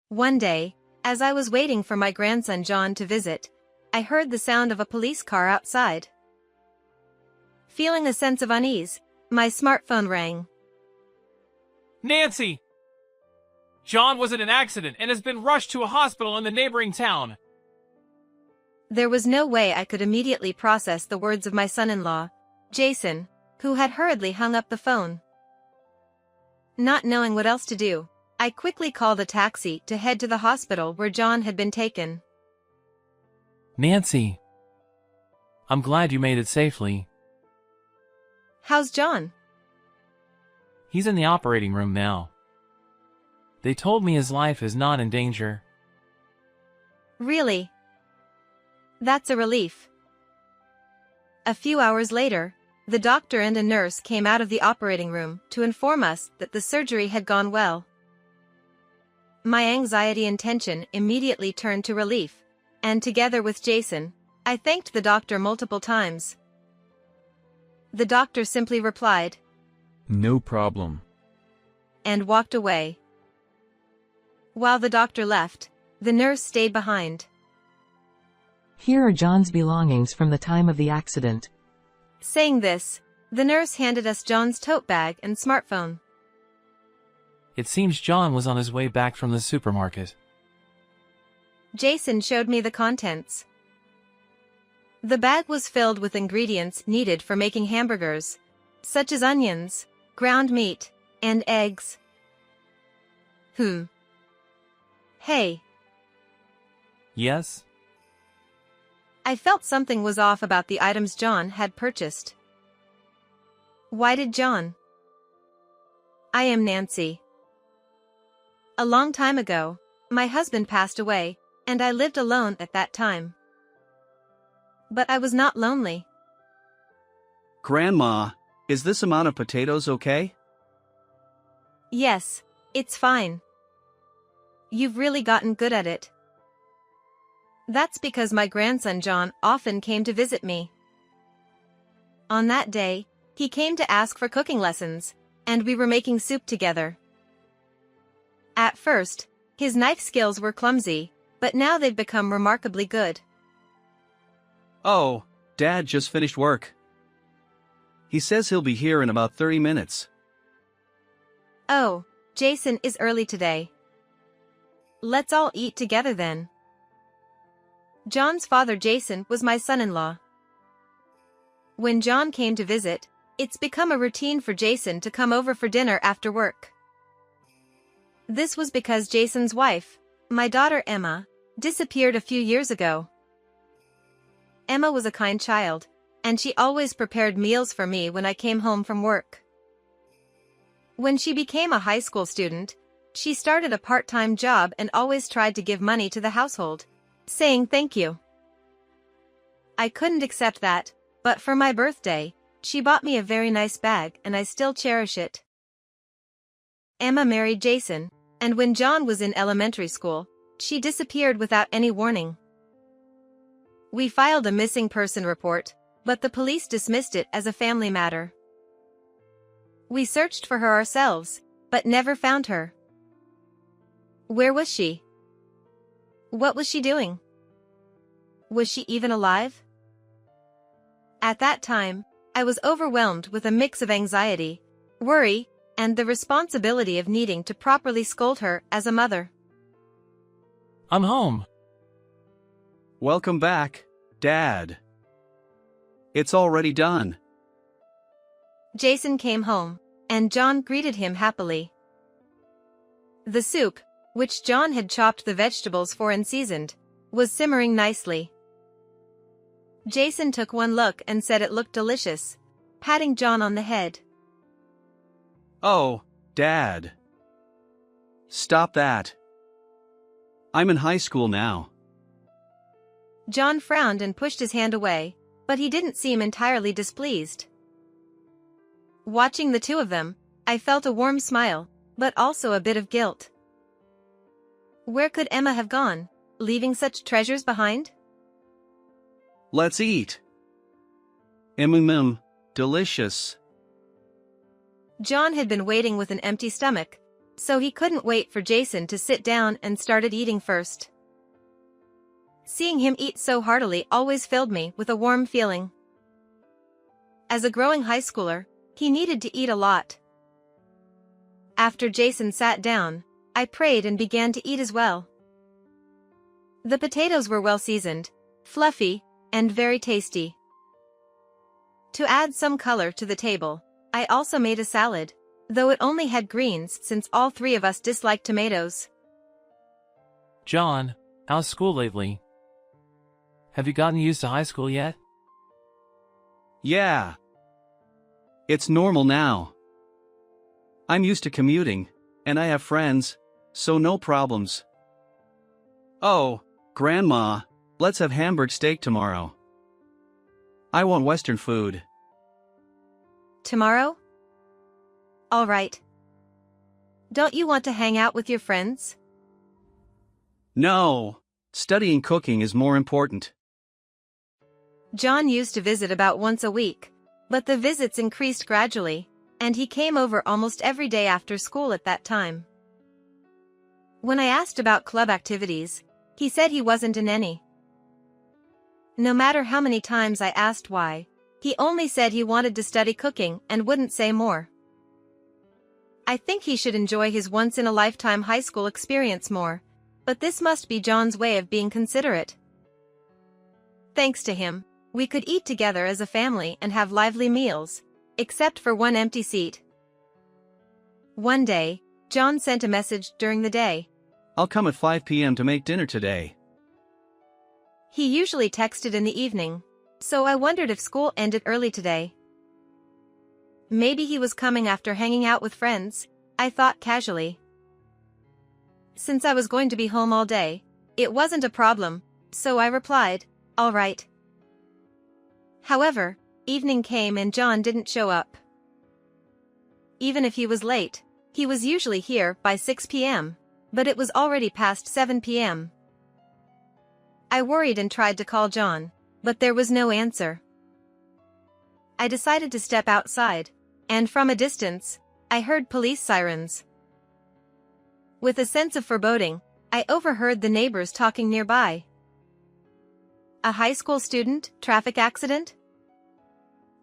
One day, as I was waiting for my grandson John to visit, I heard the sound of a police car outside. Feeling a sense of unease, my smartphone rang. Nancy! John was in an accident and has been rushed to a hospital in the neighboring town. There was no way I could immediately process the words of my son-in-law, Jason, who had hurriedly hung up the phone. Not knowing what else to do, I quickly called a taxi to head to the hospital where John had been taken. Nancy, I'm glad you made it safely. How's John? He's in the operating room now. They told me his life is not in danger. Really? That's a relief. A few hours later, the doctor and a nurse came out of the operating room to inform us that the surgery had gone well. My anxiety and tension immediately turned to relief, and together with Jason, I thanked the doctor multiple times. The doctor simply replied, "No problem," and walked away. While the doctor left, the nurse stayed behind. "Here are John's belongings from the time of the accident." Saying this, the nurse handed us John's tote bag and smartphone. It seems John was on his way back from the supermarket. Jason showed me the contents. The bag was filled with ingredients needed for making hamburgers, such as onions, ground meat, and eggs. Hey. Yes? I felt something was off about the items John had purchased. Why did John? I am Nancy. A long time ago, my husband passed away, and I lived alone at that time. But I was not lonely. Grandma, is this amount of potatoes okay? Yes, it's fine. You've really gotten good at it. That's because my grandson John often came to visit me. On that day, he came to ask for cooking lessons, and we were making soup together. At first, his knife skills were clumsy, but now they've become remarkably good. Oh, Dad just finished work. He says he'll be here in about 30 minutes. Oh, Jason is early today. Let's all eat together then. John's father Jason was my son-in-law. When John came to visit, it's become a routine for Jason to come over for dinner after work. This was because Jason's wife, my daughter Emma, disappeared a few years ago. Emma was a kind child, and she always prepared meals for me when I came home from work. When she became a high school student, she started a part-time job and always tried to give money to the household, saying thank you. I couldn't accept that, but for my birthday, she bought me a very nice bag and I still cherish it. Emma married Jason, and when John was in elementary school, she disappeared without any warning. We filed a missing person report, but the police dismissed it as a family matter. We searched for her ourselves, but never found her. Where was she? What was she doing? Was she even alive? At that time, I was overwhelmed with a mix of anxiety, worry, and the responsibility of needing to properly scold her as a mother. I'm home. Welcome back, Dad. It's already done. Jason came home, and John greeted him happily. The soup, which John had chopped the vegetables for and seasoned, was simmering nicely. Jason took one look and said it looked delicious, patting John on the head. Oh, Dad. Stop that. I'm in high school now. John frowned and pushed his hand away, but he didn't seem entirely displeased. Watching the two of them, I felt a warm smile, but also a bit of guilt. Where could Emma have gone, leaving such treasures behind? Let's eat. Delicious. John had been waiting with an empty stomach, so he couldn't wait for Jason to sit down and started eating first. Seeing him eat so heartily always filled me with a warm feeling. As a growing high schooler, he needed to eat a lot. After Jason sat down, I prayed and began to eat as well. The potatoes were well seasoned, fluffy, and very tasty. To add some color to the table, I also made a salad, though it only had greens since all three of us dislike tomatoes. John, how's school lately? Have you gotten used to high school yet? Yeah. It's normal now. I'm used to commuting, and I have friends, so no problems. Oh, Grandma, let's have Hamburg steak tomorrow. I want Western food. Tomorrow? All right. Don't you want to hang out with your friends? No, studying cooking is more important. John used to visit about once a week, but the visits increased gradually, and he came over almost every day after school at that time. When I asked about club activities, he said he wasn't in any. No matter how many times I asked why, he only said he wanted to study cooking and wouldn't say more. I think he should enjoy his once-in-a-lifetime high school experience more, but this must be John's way of being considerate. Thanks to him, we could eat together as a family and have lively meals, except for one empty seat. One day, John sent a message during the day. I'll come at 5 p.m. to make dinner today. He usually texted in the evening, so I wondered if school ended early today. Maybe he was coming after hanging out with friends, I thought casually. Since I was going to be home all day, it wasn't a problem, so I replied, all right. However, evening came and John didn't show up. Even if he was late, he was usually here by 6 p.m., but it was already past 7 p.m. I worried and tried to call John, but there was no answer. I decided to step outside, and from a distance, I heard police sirens. With a sense of foreboding, I overheard the neighbors talking nearby. A high school student, traffic accident?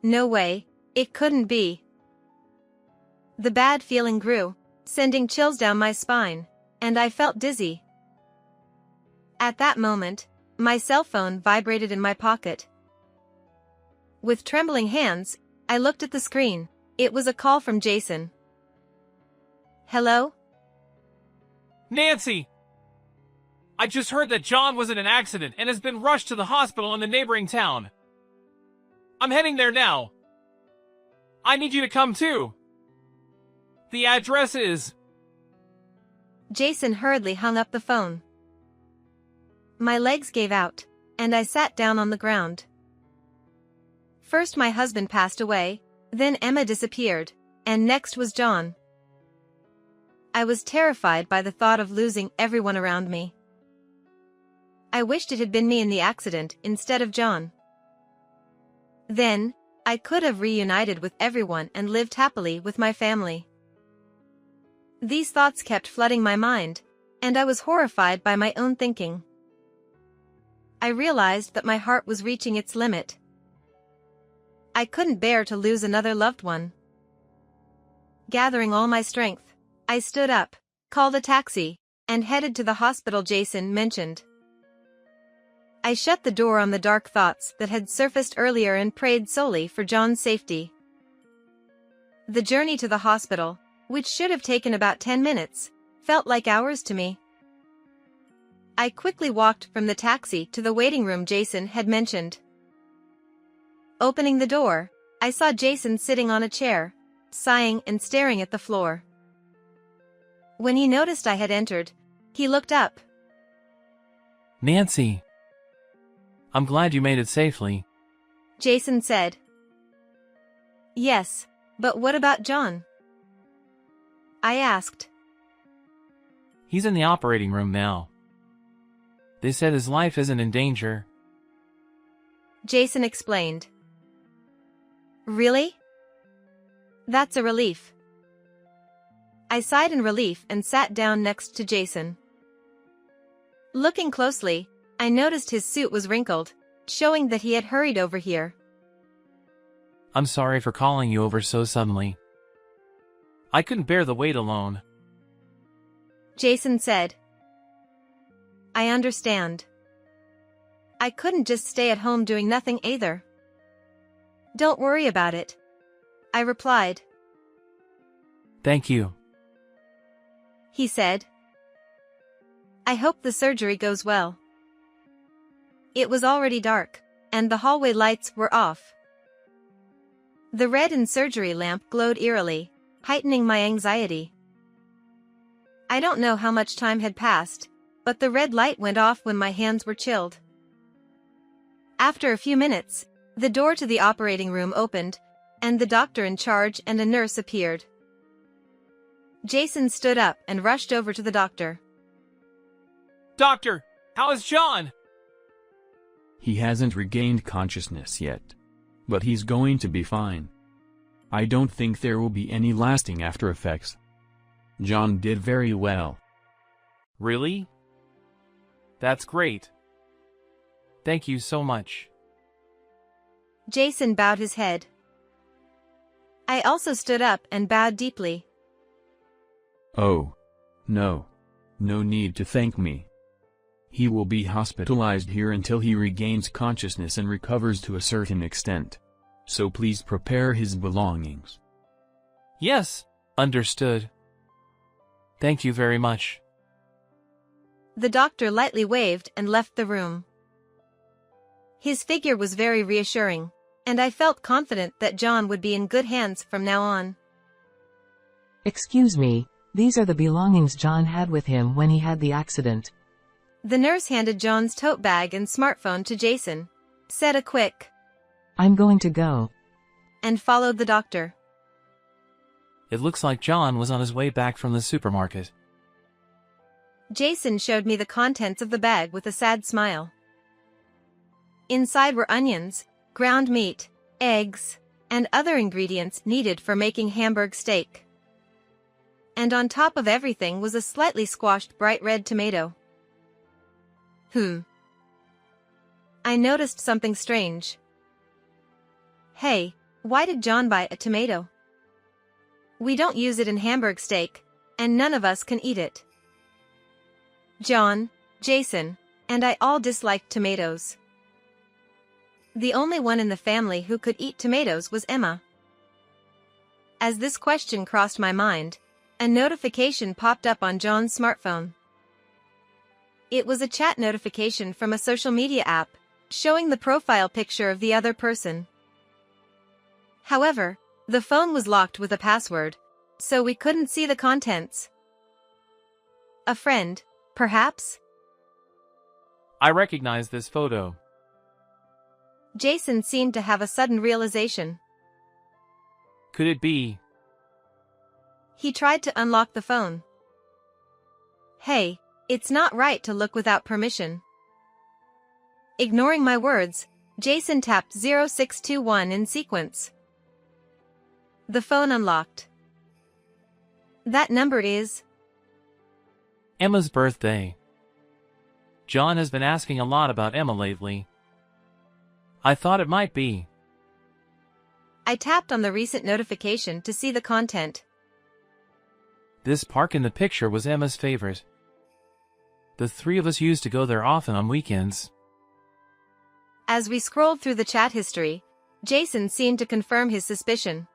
No way, it couldn't be. The bad feeling grew, sending chills down my spine, and I felt dizzy. At that moment, my cell phone vibrated in my pocket. With trembling hands, I looked at the screen. It was a call from Jason. Hello? Nancy! I just heard that John was in an accident and has been rushed to the hospital in the neighboring town. I'm heading there now. I need you to come too. The address is... Jason hurriedly hung up the phone. My legs gave out, and I sat down on the ground. First my husband passed away, then Emma disappeared, and next was John. I was terrified by the thought of losing everyone around me. I wished it had been me in the accident instead of John. Then, I could have reunited with everyone and lived happily with my family. These thoughts kept flooding my mind, and I was horrified by my own thinking. I realized that my heart was reaching its limit. I couldn't bear to lose another loved one. Gathering all my strength, I stood up, called a taxi, and headed to the hospital Jason mentioned. I shut the door on the dark thoughts that had surfaced earlier and prayed solely for John's safety. The journey to the hospital, which should have taken about 10 minutes, felt like hours to me. I quickly walked from the taxi to the waiting room Jason had mentioned. Opening the door, I saw Jason sitting on a chair, sighing and staring at the floor. When he noticed I had entered, he looked up. Nancy, I'm glad you made it safely. Jason said. Yes, but what about John? I asked. He's in the operating room now. They said his life isn't in danger. Jason explained. Really? That's a relief. I sighed in relief and sat down next to Jason. Looking closely, I noticed his suit was wrinkled, showing that he had hurried over here. I'm sorry for calling you over so suddenly. I couldn't bear the wait alone. Jason said. I understand. I couldn't just stay at home doing nothing either. Don't worry about it, I replied. Thank you. He said. I hope the surgery goes well. It was already dark, and the hallway lights were off. The red and surgery lamp glowed eerily, heightening my anxiety. I don't know how much time had passed, but the red light went off when my hands were chilled. After a few minutes, the door to the operating room opened, and the doctor in charge and a nurse appeared. Jason stood up and rushed over to the doctor. Doctor, how is John? He hasn't regained consciousness yet. But he's going to be fine. I don't think there will be any lasting after effects. John did very well. Really? That's great. Thank you so much. Jason bowed his head. I also stood up and bowed deeply. Oh. No. No need to thank me. He will be hospitalized here until he regains consciousness and recovers to a certain extent. So please prepare his belongings. Yes, understood. Thank you very much. The doctor lightly waved and left the room. His figure was very reassuring, and I felt confident that John would be in good hands from now on. Excuse me, these are the belongings John had with him when he had the accident. The nurse handed John's tote bag and smartphone to Jason, said a quick, I'm going to go. And followed the doctor. It looks like John was on his way back from the supermarket. Jason showed me the contents of the bag with a sad smile. Inside were onions, ground meat, eggs, and other ingredients needed for making Hamburg steak. And on top of everything was a slightly squashed bright red tomato. I noticed something strange. Hey, why did John buy a tomato? We don't use it in Hamburg steak, and none of us can eat it. John, Jason, and I all disliked tomatoes. The only one in the family who could eat tomatoes was Emma. As this question crossed my mind, a notification popped up on John's smartphone. It was a chat notification from a social media app, showing the profile picture of the other person. However, the phone was locked with a password, so we couldn't see the contents. A friend, perhaps? I recognize this photo. Jason seemed to have a sudden realization. Could it be? He tried to unlock the phone. Hey, it's not right to look without permission. Ignoring my words, Jason tapped 0621 in sequence. The phone unlocked. That number is Emma's birthday. John has been asking a lot about Emma lately. I thought it might be. I tapped on the recent notification to see the content. This park in the picture was Emma's favorite. The three of us used to go there often on weekends. As we scrolled through the chat history, Jason seemed to confirm his suspicion.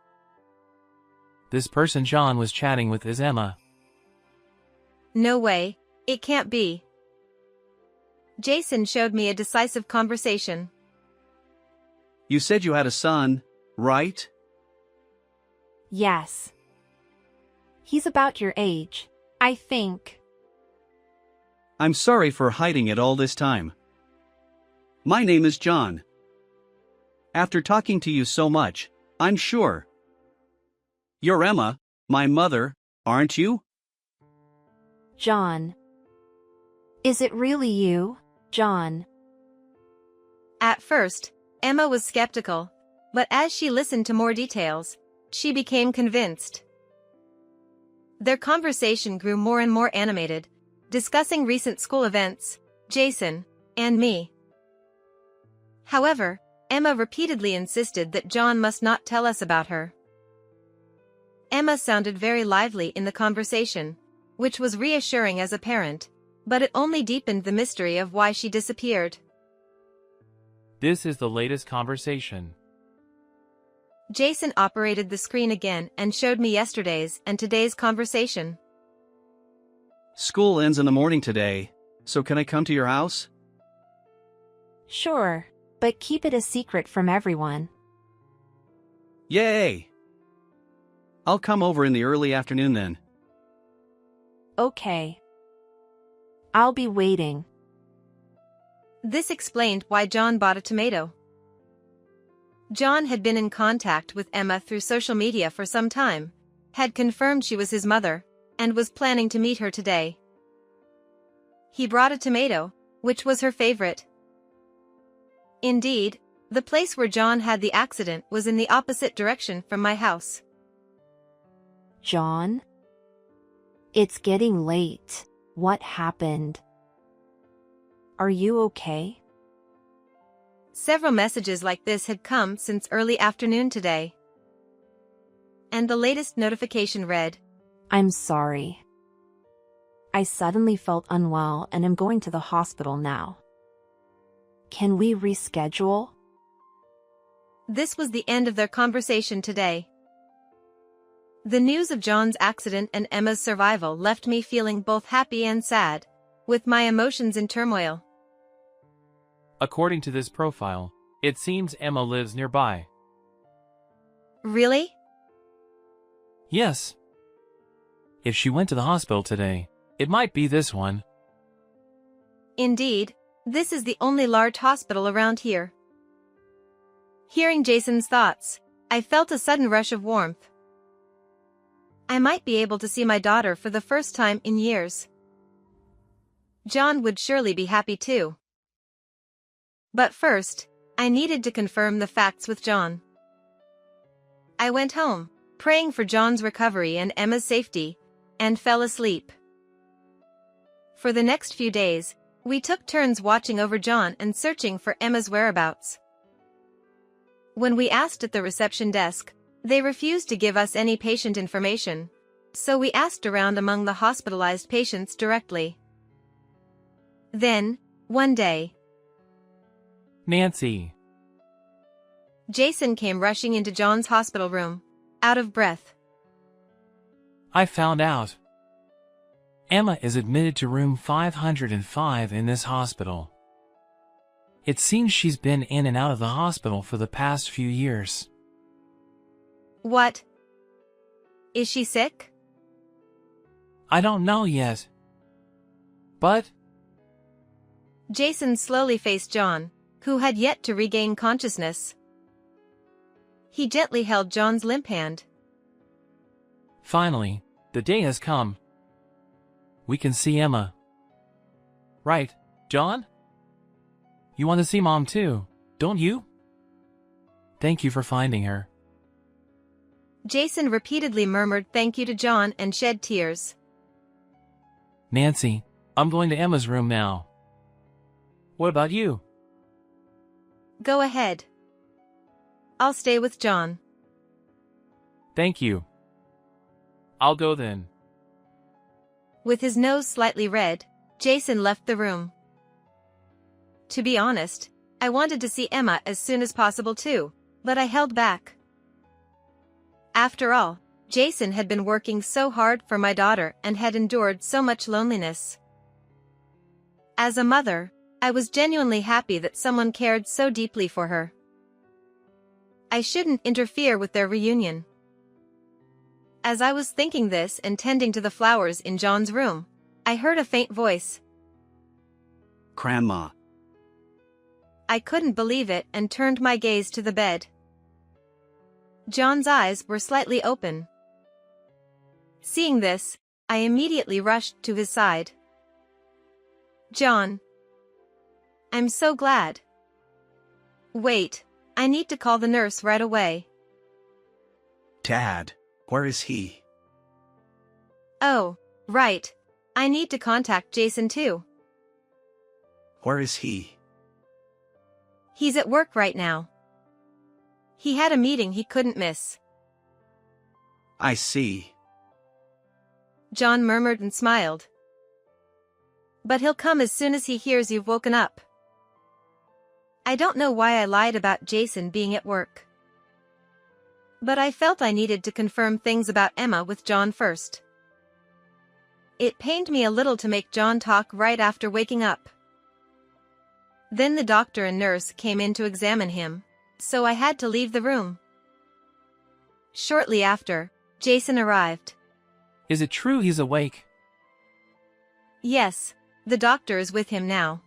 This person John was chatting with is Emma. No way, it can't be. Jason showed me a decisive conversation. You said you had a son, right? Yes. He's about your age, I think. I'm sorry for hiding it all this time. My name is John. After talking to you so much, I'm sure. You're Emma, my mother, aren't you? John. Is it really you, John? At first, Emma was skeptical, but as she listened to more details, she became convinced. Their conversation grew more and more animated, discussing recent school events, Jason, and me. However, Emma repeatedly insisted that John must not tell us about her. Emma sounded very lively in the conversation, which was reassuring as a parent, but it only deepened the mystery of why she disappeared. This is the latest conversation. Jason operated the screen again and showed me yesterday's and today's conversation. School ends in the morning today, so can I come to your house? Sure, but keep it a secret from everyone. Yay! I'll come over in the early afternoon then. Okay. I'll be waiting. This explained why John bought a tomato. John had been in contact with Emma through social media for some time, had confirmed she was his mother, and was planning to meet her today. He brought a tomato, which was her favorite. Indeed, the place where John had the accident was in the opposite direction from my house. John? It's getting late. What happened? Are you okay? Several messages like this had come since early afternoon today. And the latest notification read, I'm sorry. I suddenly felt unwell and am going to the hospital now. Can we reschedule? This was the end of their conversation today. The news of John's accident and Emma's survival left me feeling both happy and sad, with my emotions in turmoil. According to this profile, it seems Emma lives nearby. Really? Yes. If she went to the hospital today, it might be this one. Indeed, this is the only large hospital around here. Hearing Jason's thoughts, I felt a sudden rush of warmth. I might be able to see my daughter for the first time in years. John would surely be happy too. But first, I needed to confirm the facts with John. I went home, praying for John's recovery and Emma's safety, and fell asleep. For the next few days, we took turns watching over John and searching for Emma's whereabouts. When we asked at the reception desk, they refused to give us any patient information, so we asked around among the hospitalized patients directly. Then, one day, Nancy. Jason came rushing into John's hospital room, out of breath. I found out. Emma is admitted to room 505 in this hospital. It seems she's been in and out of the hospital for the past few years. What? Is she sick? I don't know yet. But Jason slowly faced John, who had yet to regain consciousness. He gently held John's limp hand. finally, the day has come. We can see Emma. Right, John? You want to see Mom too, don't you? Thank you for finding her. Jason repeatedly murmured thank you to John and shed tears. Nancy, I'm going to Emma's room now. What about you? Go ahead. I'll stay with John. Thank you. I'll go then. With his nose slightly red, Jason left the room. To be honest, I wanted to see Emma as soon as possible too, but I held back. After all, Jason had been working so hard for my daughter and had endured so much loneliness. As a mother, I was genuinely happy that someone cared so deeply for her. I shouldn't interfere with their reunion. As I was thinking this and tending to the flowers in John's room, I heard a faint voice. Grandma. I couldn't believe it and turned my gaze to the bed. John's eyes were slightly open. Seeing this, I immediately rushed to his side. John. I'm so glad. Wait, I need to call the nurse right away. Dad, where is he? Oh, right. I need to contact Jason too. Where is he? He's at work right now. He had a meeting he couldn't miss. I see. John murmured and smiled. But he'll come as soon as he hears you've woken up. I don't know why I lied about Jason being at work. But I felt I needed to confirm things about Emma with John first. It pained me a little to make John talk right after waking up. Then the doctor and nurse came in to examine him, so I had to leave the room. Shortly after, Jason arrived. Is it true he's awake? Yes, the doctor is with him now.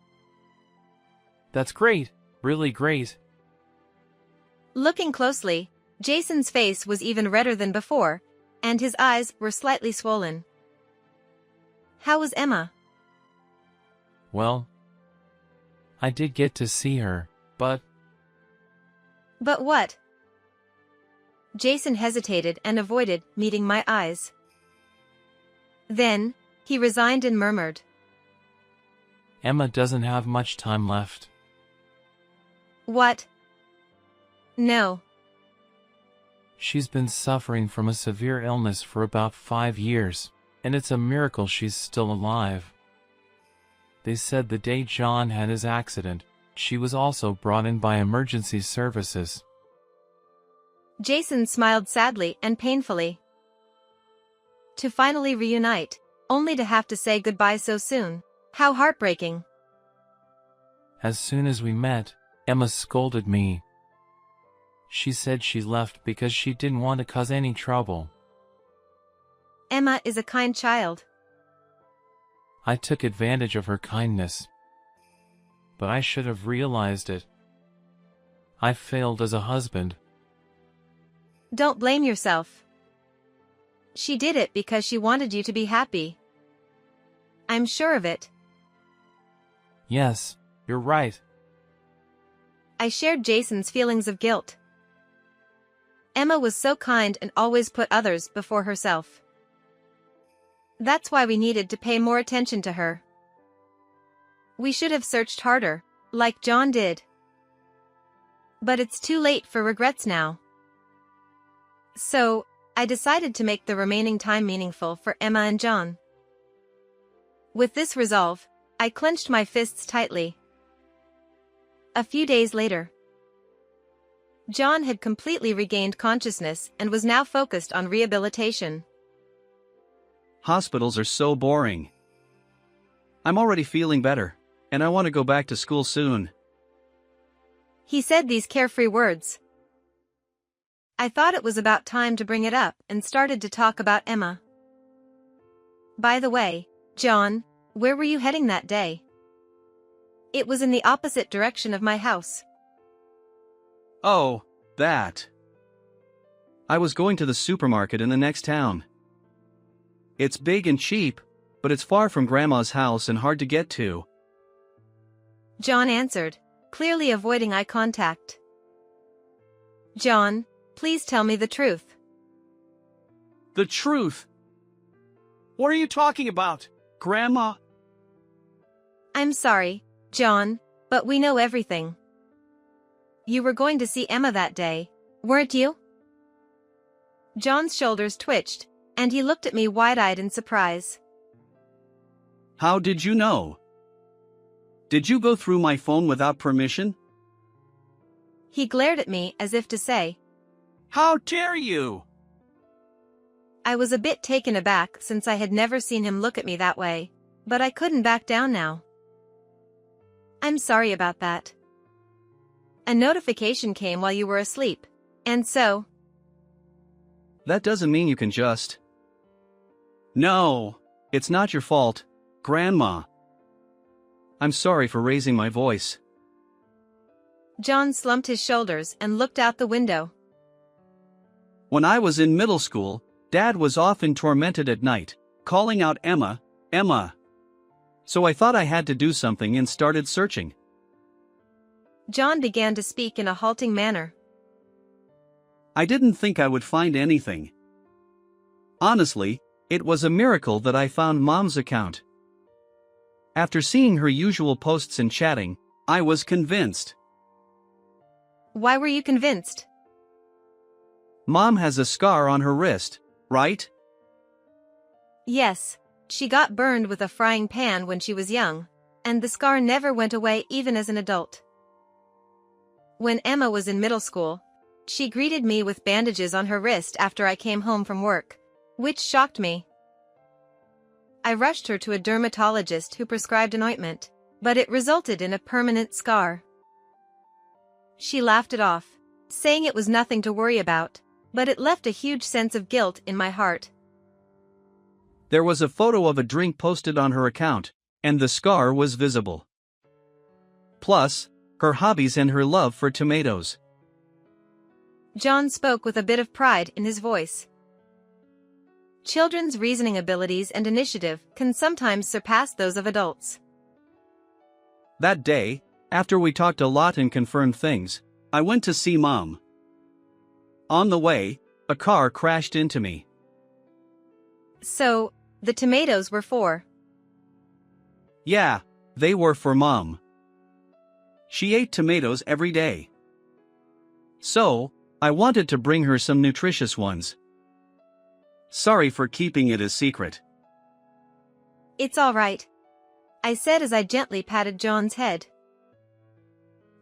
That's great, really great. Looking closely, Jason's face was even redder than before, and his eyes were slightly swollen. How was Emma? Well, I did get to see her, but... But what? Jason hesitated and avoided meeting my eyes. Then, he resigned and murmured. Emma doesn't have much time left. What? No. She's been suffering from a severe illness for about 5 years, and it's a miracle she's still alive. They said the day John had his accident, she was also brought in by emergency services. Jason smiled sadly and painfully. To finally reunite, only to have to say goodbye so soon. How heartbreaking. As soon as we met, Emma scolded me. She said she left because she didn't want to cause any trouble. Emma is a kind child. I took advantage of her kindness. But I should have realized it. I failed as a husband. Don't blame yourself. She did it because she wanted you to be happy. I'm sure of it. Yes, you're right. I shared Jason's feelings of guilt. Emma was so kind and always put others before herself. That's why we needed to pay more attention to her. We should have searched harder, like John did. But it's too late for regrets now. So, I decided to make the remaining time meaningful for Emma and John. With this resolve, I clenched my fists tightly. A few days later, John had completely regained consciousness and was now focused on rehabilitation. Hospitals are so boring. I'm already feeling better, and I want to go back to school soon. He said these carefree words. I thought it was about time to bring it up and started to talk about Emma. By the way, John, where were you heading that day? It was in the opposite direction of my house. Oh, that. I was going to the supermarket in the next town. It's big and cheap, but it's far from Grandma's house and hard to get to. John answered, clearly avoiding eye contact. John, please tell me the truth. The truth? What are you talking about, Grandma? I'm sorry, John, but we know everything. You were going to see Emma that day, weren't you? John's shoulders twitched, and he looked at me wide-eyed in surprise. How did you know? Did you go through my phone without permission? He glared at me as if to say, How dare you? I was a bit taken aback since I had never seen him look at me that way, but I couldn't back down now. I'm sorry about that. A notification came while you were asleep, and so... That doesn't mean you can just... No, it's not your fault, Grandma. I'm sorry for raising my voice. John slumped his shoulders and looked out the window. When I was in middle school, Dad was often tormented at night, calling out Emma, Emma. So I thought I had to do something and started searching. John began to speak in a halting manner. I didn't think I would find anything. Honestly, It was a miracle that I found Mom's account. After seeing her usual posts and chatting, I was convinced. Why were you convinced? Mom has a scar on her wrist, right? Yes, she got burned with a frying pan when she was young, and the scar never went away even as an adult. When Emma was in middle school, she greeted me with bandages on her wrist after I came home from work, which shocked me. I rushed her to a dermatologist who prescribed an ointment, but it resulted in a permanent scar. She laughed it off, saying it was nothing to worry about, but it left a huge sense of guilt in my heart. There was a photo of a drink posted on her account, and the scar was visible. Plus, her hobbies and her love for tomatoes. John spoke with a bit of pride in his voice. Children's reasoning abilities and initiative can sometimes surpass those of adults. That day, after we talked a lot and confirmed things, I went to see Mom. On the way, a car crashed into me. So, the tomatoes were for? Yeah, they were for Mom. She ate tomatoes every day. So, I wanted to bring her some nutritious ones. Sorry for keeping it a secret. It's all right, I said as I gently patted John's head.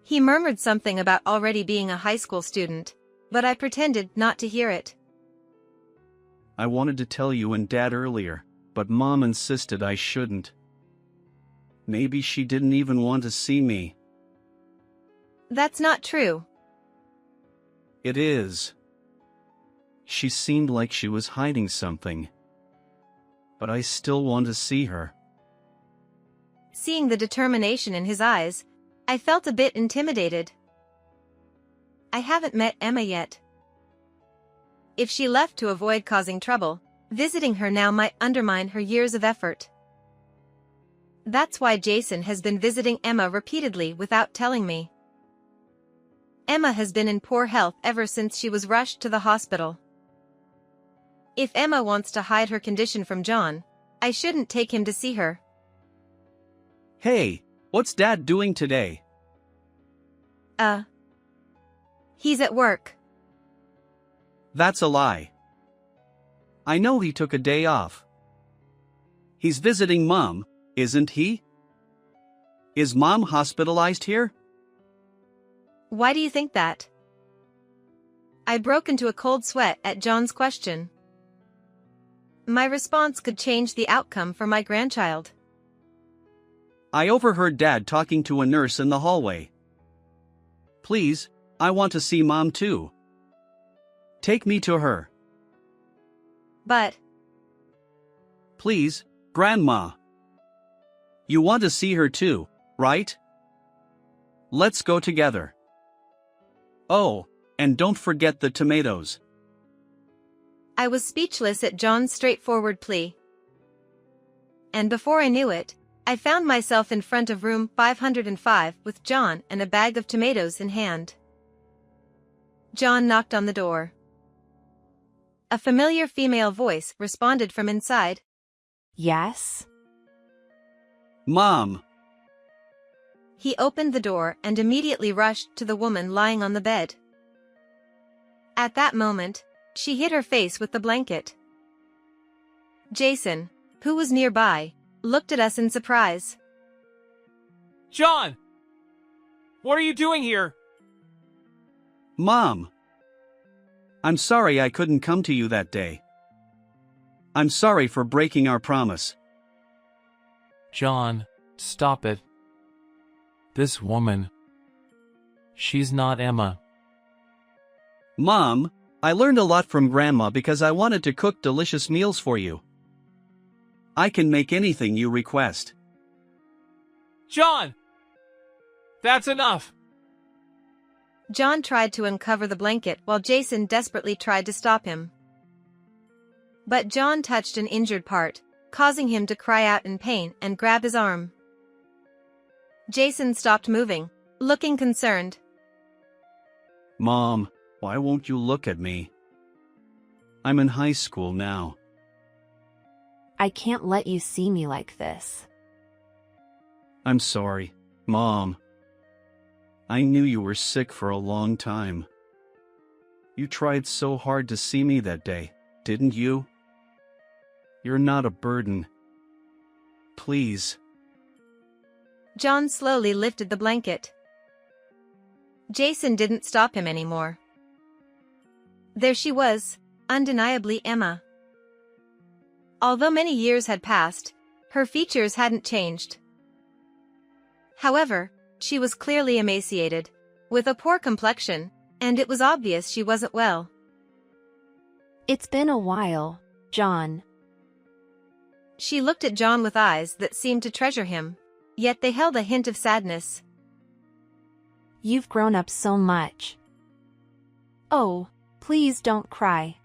He murmured something about already being a high school student, but I pretended not to hear it. I wanted to tell you and Dad earlier, but Mom insisted I shouldn't. Maybe she didn't even want to see me. That's not true. It is. She seemed like she was hiding something. But I still want to see her. Seeing the determination in his eyes, I felt a bit intimidated. I haven't met Emma yet. If she left to avoid causing trouble, visiting her now might undermine her years of effort. That's why Jason has been visiting Emma repeatedly without telling me. Emma has been in poor health ever since she was rushed to the hospital. If Emma wants to hide her condition from John, I shouldn't take him to see her. Hey, what's Dad doing today? He's at work. That's a lie. I know he took a day off. He's visiting Mom, isn't he? Is Mom hospitalized here? Why do you think that? I broke into a cold sweat at John's question. My response could change the outcome for my grandchild. I overheard Dad talking to a nurse in the hallway. Please, I want to see Mom too. Take me to her. But... Please, Grandma. You want to see her too, right? Let's go together. Oh, and don't forget the tomatoes. I was speechless at John's straightforward plea. And before I knew it, I found myself in front of room 505 with John and a bag of tomatoes in hand. John knocked on the door. A familiar female voice responded from inside. Yes? Mom. He opened the door and immediately rushed to the woman lying on the bed. At that moment, she hid her face with the blanket. Jason, who was nearby, looked at us in surprise. John! What are you doing here? Mom. I'm sorry I couldn't come to you that day. I'm sorry for breaking our promise. John, stop it. This woman. She's not Emma. Mom, I learned a lot from Grandma because I wanted to cook delicious meals for you. I can make anything you request. John! That's enough! John tried to uncover the blanket while Jason desperately tried to stop him. But John touched an injured part, causing him to cry out in pain and grab his arm. Jason stopped moving, looking concerned. Mom, why won't you look at me? I'm in high school now. I can't let you see me like this. I'm sorry, Mom. I knew you were sick for a long time. You tried so hard to see me that day, didn't you? You're not a burden. Please. John slowly lifted the blanket. Jason didn't stop him anymore. There she was, undeniably Emma. Although many years had passed, her features hadn't changed. However, she was clearly emaciated, with a poor complexion, and it was obvious she wasn't well. It's been a while, John. She looked at John with eyes that seemed to treasure him, yet they held a hint of sadness. You've grown up so much. Oh, please don't cry.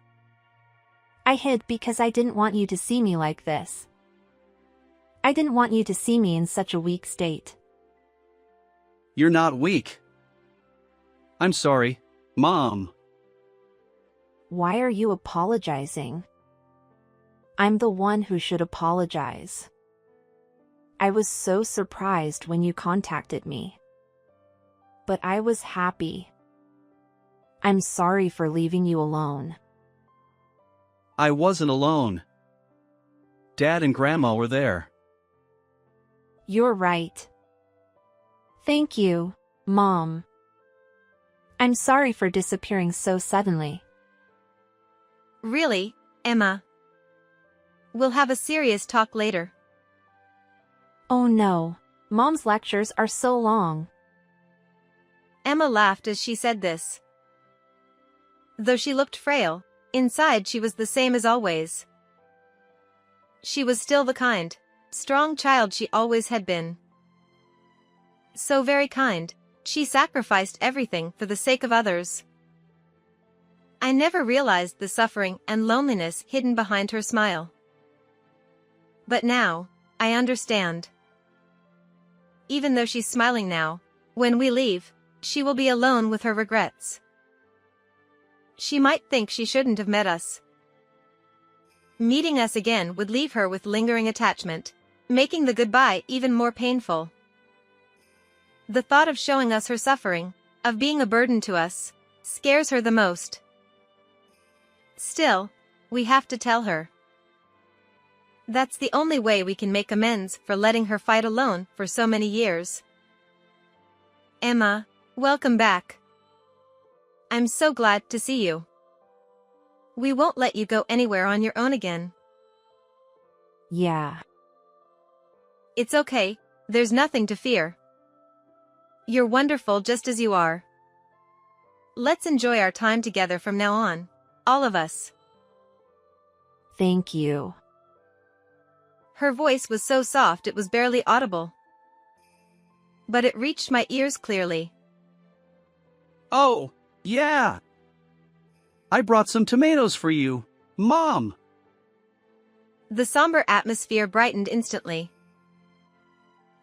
I hid because I didn't want you to see me like this. I didn't want you to see me in such a weak state. You're not weak. I'm sorry, Mom. Why are you apologizing? I'm the one who should apologize. I was so surprised when you contacted me. But I was happy. I'm sorry for leaving you alone. I wasn't alone. Dad and Grandma were there. You're right. Thank you, Mom. I'm sorry for disappearing so suddenly. Really, Emma? We'll have a serious talk later. Oh no, Mom's lectures are so long. Emma laughed as she said this. Though she looked frail, inside she was the same as always. She was still the kind, strong child she always had been. So very kind, she sacrificed everything for the sake of others. I never realized the suffering and loneliness hidden behind her smile. But now, I understand. Even though she's smiling now, when we leave, she will be alone with her regrets. She might think she shouldn't have met us. Meeting us again would leave her with lingering attachment, making the goodbye even more painful. The thought of showing us her suffering, of being a burden to us, scares her the most. Still, we have to tell her. That's the only way we can make amends for letting her fight alone for so many years. Emma, welcome back. I'm so glad to see you. We won't let you go anywhere on your own again. Yeah. It's okay, there's nothing to fear. You're wonderful just as you are. Let's enjoy our time together from now on, all of us. Thank you. Her voice was so soft it was barely audible. But it reached my ears clearly. Oh, yeah. I brought some tomatoes for you, Mom. The somber atmosphere brightened instantly.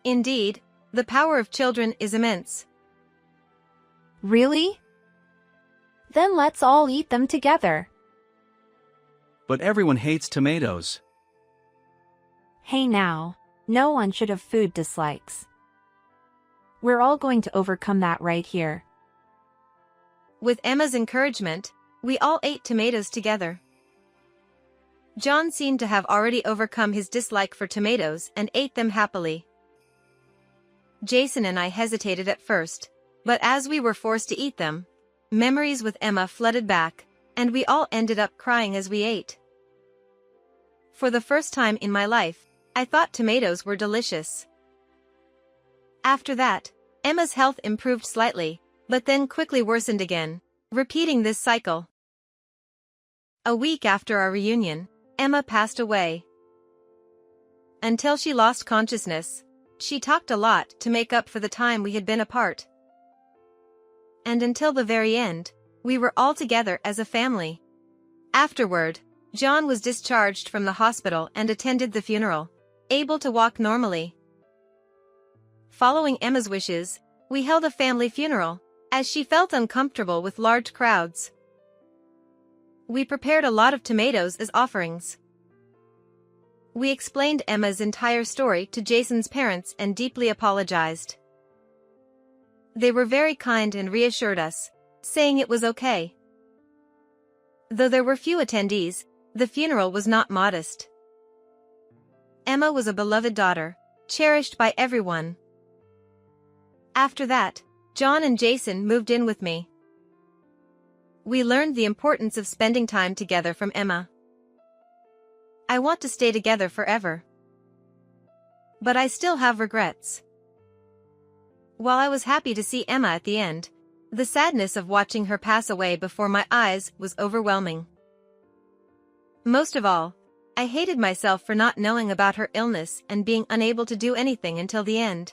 Indeed, the power of children is immense. Really? Then let's all eat them together. But everyone hates tomatoes. Hey now, no one should have food dislikes. We're all going to overcome that right here. With Emma's encouragement, we all ate tomatoes together. John seemed to have already overcome his dislike for tomatoes and ate them happily. Jason and I hesitated at first, but as we were forced to eat them, memories with Emma flooded back, and we all ended up crying as we ate. For the first time in my life, I thought tomatoes were delicious. After that, Emma's health improved slightly, but then quickly worsened again, repeating this cycle. A week after our reunion, Emma passed away. Until she lost consciousness, she talked a lot to make up for the time we had been apart. And until the very end, we were all together as a family. Afterward, John was discharged from the hospital and attended the funeral, able to walk normally. Following Emma's wishes, we held a family funeral, as she felt uncomfortable with large crowds. We prepared a lot of tomatoes as offerings. We explained Emma's entire story to Jason's parents and deeply apologized. They were very kind and reassured us, saying it was okay. Though there were few attendees, the funeral was not modest. Emma was a beloved daughter, cherished by everyone. After that, John and Jason moved in with me. We learned the importance of spending time together from Emma. I want to stay together forever. But I still have regrets. While I was happy to see Emma at the end, the sadness of watching her pass away before my eyes was overwhelming. Most of all, I hated myself for not knowing about her illness and being unable to do anything until the end.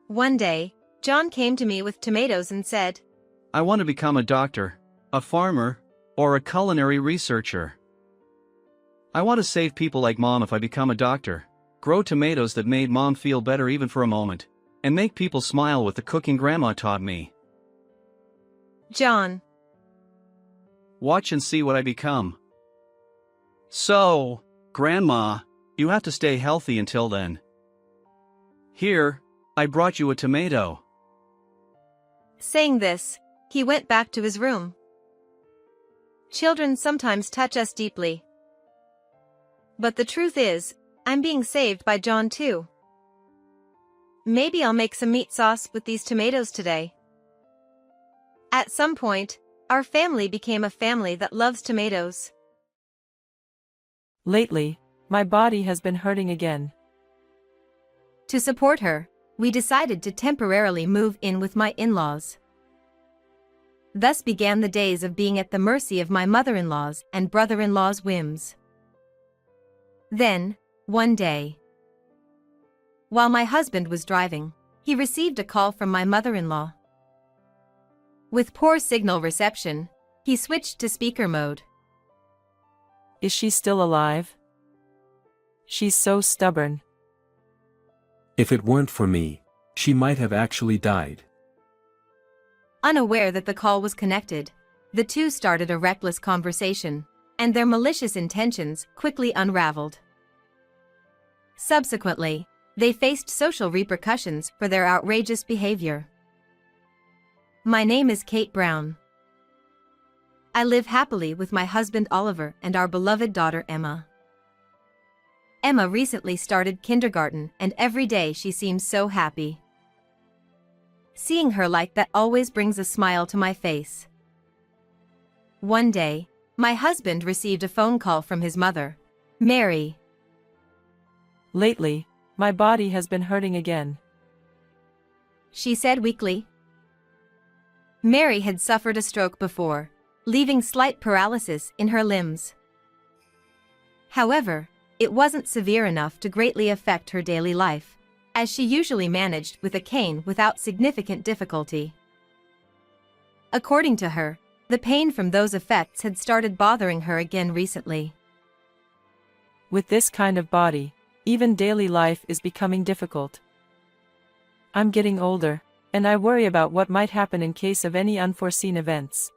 One day, John came to me with tomatoes and said, I want to become a doctor, a farmer, or a culinary researcher. I want to save people like Mom if I become a doctor, grow tomatoes that made Mom feel better even for a moment, and make people smile with the cooking Grandma taught me. John. Watch and see what I become. So, Grandma, you have to stay healthy until then. Here, I brought you a tomato. Saying this, he went back to his room. Children sometimes touch us deeply. But the truth is, I'm being saved by John too. Maybe I'll make some meat sauce with these tomatoes today. At some point, our family became a family that loves tomatoes. Lately, my body has been hurting again. To support her, we decided to temporarily move in with my in-laws. Thus began the days of being at the mercy of my mother-in-law's and brother-in-law's whims. Then, one day, while my husband was driving, he received a call from my mother-in-law. With poor signal reception, he switched to speaker mode. Is she still alive? She's so stubborn. If it weren't for me, she might have actually died. Unaware that the call was connected, the two started a reckless conversation, and their malicious intentions quickly unraveled. Subsequently, they faced social repercussions for their outrageous behavior. My name is Kate Brown. I live happily with my husband Oliver and our beloved daughter Emma. Emma recently started kindergarten and every day she seems so happy. Seeing her like that always brings a smile to my face. One day, my husband received a phone call from his mother, Mary. Lately, my body has been hurting again. She said weakly. Mary had suffered a stroke before, leaving slight paralysis in her limbs. However, it wasn't severe enough to greatly affect her daily life, as she usually managed with a cane without significant difficulty. According to her, the pain from those effects had started bothering her again recently. With this kind of body, even daily life is becoming difficult. I'm getting older, and I worry about what might happen in case of any unforeseen events.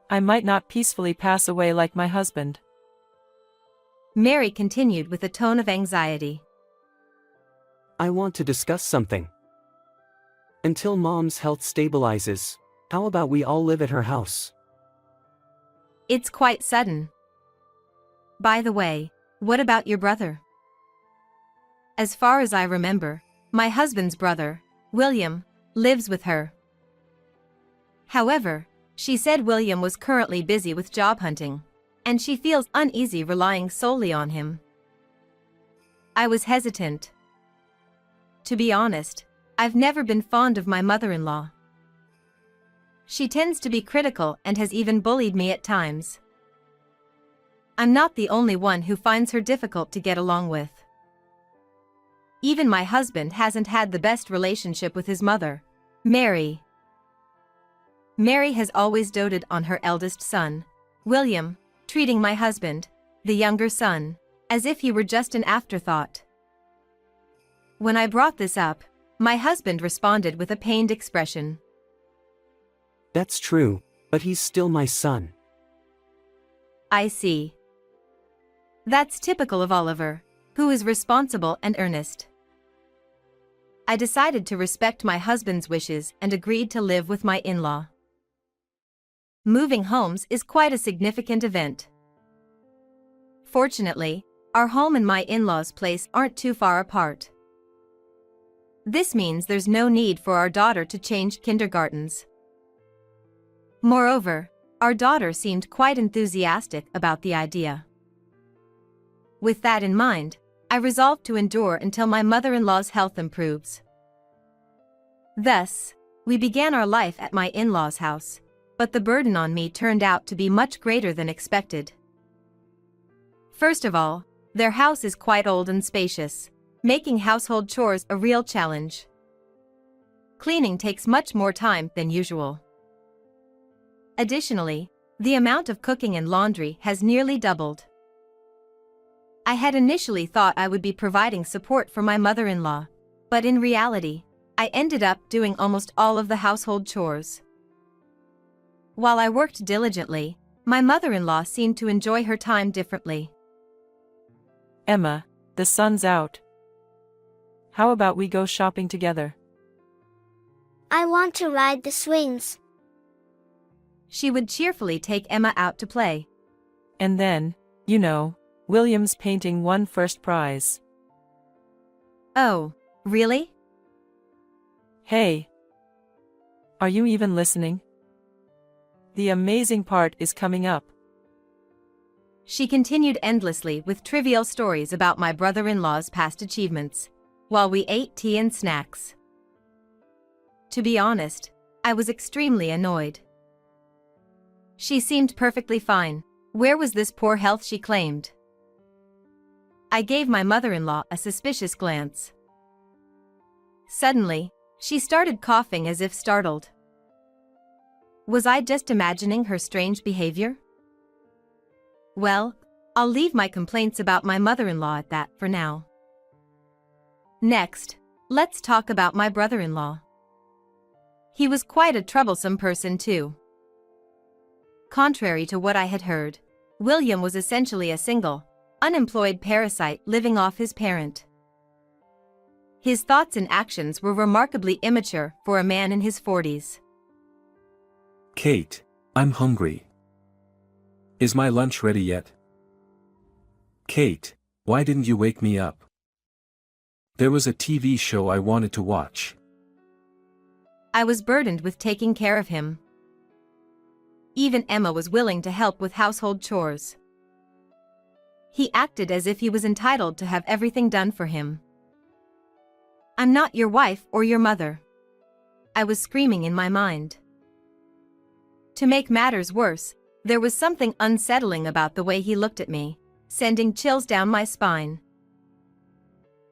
I might not peacefully pass away like my husband. Mary continued with a tone of anxiety. I want to discuss something. Until Mom's health stabilizes, how about we all live at her house? It's quite sudden. By the way, what about your brother? As far as I remember, my husband's brother, William, lives with her. However, she said William was currently busy with job hunting, and she feels uneasy relying solely on him. I was hesitant. To be honest, I've never been fond of my mother-in-law. She tends to be critical and has even bullied me at times. I'm not the only one who finds her difficult to get along with. Even my husband hasn't had the best relationship with his mother, Mary. Mary has always doted on her eldest son, William, treating my husband, the younger son, as if he were just an afterthought. When I brought this up, my husband responded with a pained expression. That's true, but he's still my son. I see. That's typical of Oliver, who is responsible and earnest. I decided to respect my husband's wishes and agreed to live with my in-law. Moving homes is quite a significant event. Fortunately, our home and my in-laws' place aren't too far apart. This means there's no need for our daughter to change kindergartens. Moreover, our daughter seemed quite enthusiastic about the idea. With that in mind, I resolved to endure until my mother-in-law's health improves. Thus, we began our life at my in-laws' house, but the burden on me turned out to be much greater than expected. First of all, their house is quite old and spacious, making household chores a real challenge. Cleaning takes much more time than usual. Additionally, the amount of cooking and laundry has nearly doubled. I had initially thought I would be providing support for my mother-in-law, but in reality, I ended up doing almost all of the household chores. While I worked diligently, my mother-in-law seemed to enjoy her time differently. Emma, the sun's out. How about we go shopping together? I want to ride the swings. She would cheerfully take Emma out to play. And then, you know, William's painting won first prize. Oh, really? Hey! Are you even listening? The amazing part is coming up. She continued endlessly with trivial stories about my brother-in-law's past achievements, while we ate tea and snacks. To be honest, I was extremely annoyed. She seemed perfectly fine. Where was this poor health she claimed? I gave my mother-in-law a suspicious glance. Suddenly, she started coughing as if startled. Was I just imagining her strange behavior? Well, I'll leave my complaints about my mother-in-law at that for now. Next, let's talk about my brother-in-law. He was quite a troublesome person too. Contrary to what I had heard, William was essentially a single, unemployed parasite living off his parent. His thoughts and actions were remarkably immature for a man in his 40s. Kate, I'm hungry. Is my lunch ready yet? Kate, why didn't you wake me up? There was a TV show I wanted to watch. I was burdened with taking care of him. Even Emma was willing to help with household chores. He acted as if he was entitled to have everything done for him. I'm not your wife or your mother. I was screaming in my mind. To make matters worse, there was something unsettling about the way he looked at me, sending chills down my spine.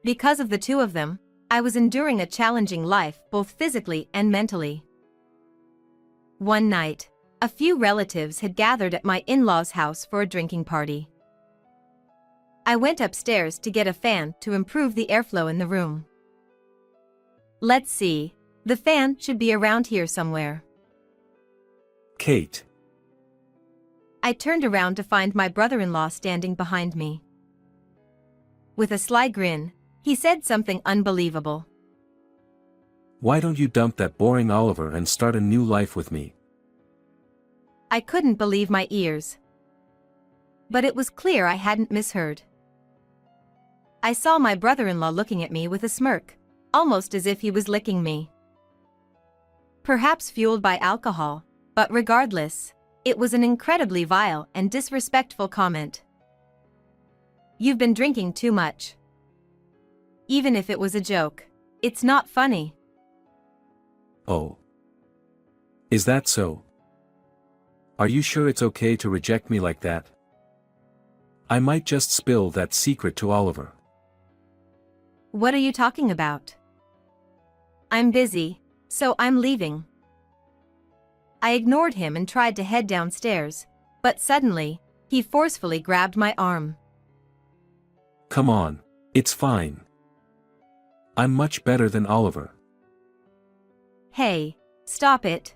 Because of the two of them, I was enduring a challenging life both physically and mentally. One night, a few relatives had gathered at my in-laws' house for a drinking party. I went upstairs to get a fan to improve the airflow in the room. Let's see, the fan should be around here somewhere. Kate. I turned around to find my brother-in-law standing behind me. With a sly grin, he said something unbelievable. Why don't you dump that boring Oliver and start a new life with me? I couldn't believe my ears. But it was clear I hadn't misheard. I saw my brother-in-law looking at me with a smirk, almost as if he was licking me. Perhaps fueled by alcohol, but regardless, it was an incredibly vile and disrespectful comment. You've been drinking too much. Even if it was a joke, it's not funny. Oh. Is that so? Are you sure it's okay to reject me like that? I might just spill that secret to Oliver. What are you talking about? I'm busy, so I'm leaving. I ignored him and tried to head downstairs, but suddenly, he forcefully grabbed my arm. Come on, it's fine. I'm much better than Oliver. Hey, stop it.